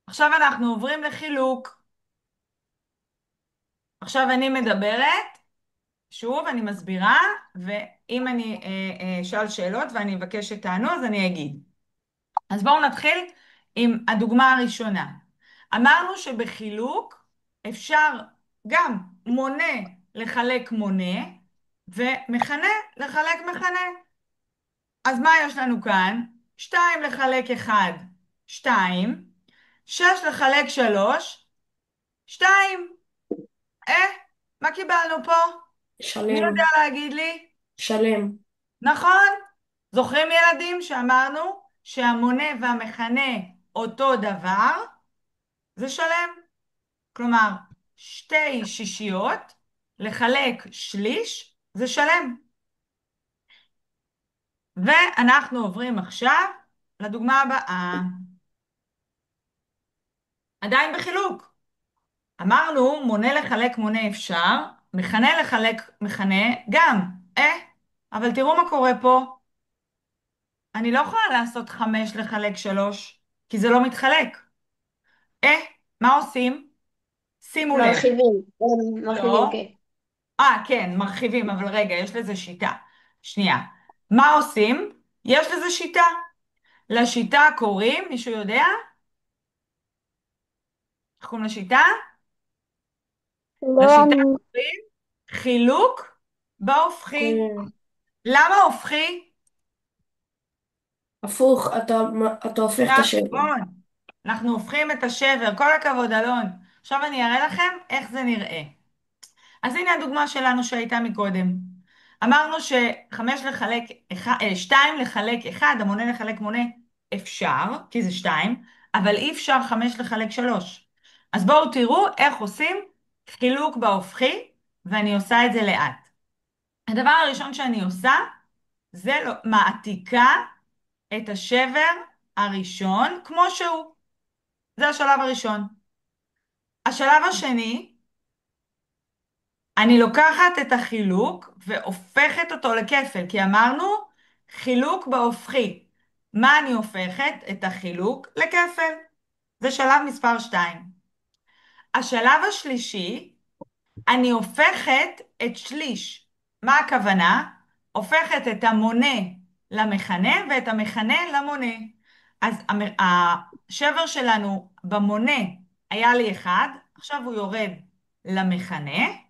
עכשיו אנחנו עוברים לחילוק. עכשיו אני מדברת, שוב אני מסבירה, ואם אני אשאל שאלות ואני אבקש שתענו אז אני אגיד. אז בואו נתחיל עם הדוגמה הראשונה. אמרנו שבחילוק אפשר גם מונה לחלק מונה ומכנה לחלק מכנה. אז מה יש לנו כאן? 2 לחלק 1, 2, 6 לחלק 3, 2. אה, מה קיבלנו פה? מי יודע שלם, להגיד לי? שלם. נכון. זוכרים ילדים שאמרנו שהמונה והמכנה אותו דבר? זה שלם. כלומר, 2 שישיות לחלק שליש זה שלם. ואנחנו עוברים עכשיו לדוגמה הבאה. עדיין בחילוק. אמרנו מונה לחלק מונה אפשר, מכנה לחלק מכנה גם. אבל תראו מה קורה פה. אני לא יכולה לעשות 5 לחלק 3, כי זה לא מתחלק. אה, מה עושים? שימו לב. מרחיבים, מרחיבים, לא. כן. כן, מרחיבים, אבל רגע, יש לזה שיטה. שנייה. מה עושים? יש לזה שיטה. לשיטה קוראים, מישהו יודע? איך קוראים לשיטה? לא, לשיטה קוראים חילוק בהופכי. כן. למה הופכי? הפוך, אתה הופך את השבר. נכון. אנחנו הופכים את השבר. כל הכבוד, אלון. עכשיו אני אראה לכם איך זה נראה. אז הנה הדוגמה שלנו שהייתה מקודם. אמרנו שחמש לחלק, 2 לחלק 1, המונה לחלק מונה, אפשר, כי זה 2, אבל אי אפשר 5 לחלק 3. אז בואו תראו איך עושים חילוק בהופכי, ואני עושה את זה לאט. הדבר הראשון שאני עושה, זה מעתיקה את השבר הראשון כמו שהוא. זה השלב הראשון. השלב השני, אני לוקחת את החילוק והופכת אותו לכפל, כי אמרנו חילוק בהופכי. מה אני הופכת? את החילוק לכפל. זה שלב מספר 2. השלב השלישי, אני הופכת את שליש. מה הכוונה? הופכת את המונה למכנה ואת המכנה למונה. אז השבר שלנו במונה היה לי 1, עכשיו הוא יורד למכנה.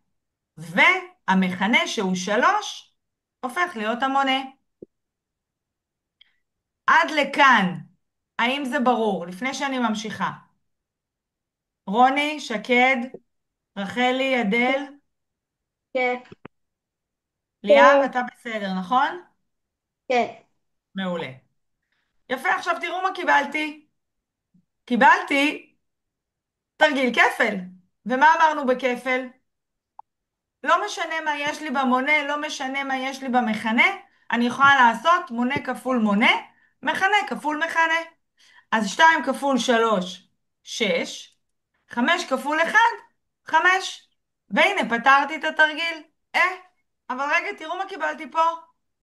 והמכנה שהוא 3 הופך להיות המונה. עד לכאן, האם זה ברור? לפני שאני ממשיכה. רוני, שקד, רחלי, עדל, כן, ליאב, כן, אתה בסדר, נכון? כן. מעולה. יפה, עכשיו תראו מה קיבלתי. קיבלתי תרגיל כפל. ומה אמרנו בכפל? לא משנה מה יש לי במונה, לא משנה מה יש לי במכנה, אני יכולה לעשות מונה כפול מונה, מכנה כפול מכנה. אז 2 כפול 3, 6, 5 כפול 1, 5. והנה, פתרתי את התרגיל. אבל רגע, תראו מה קיבלתי פה.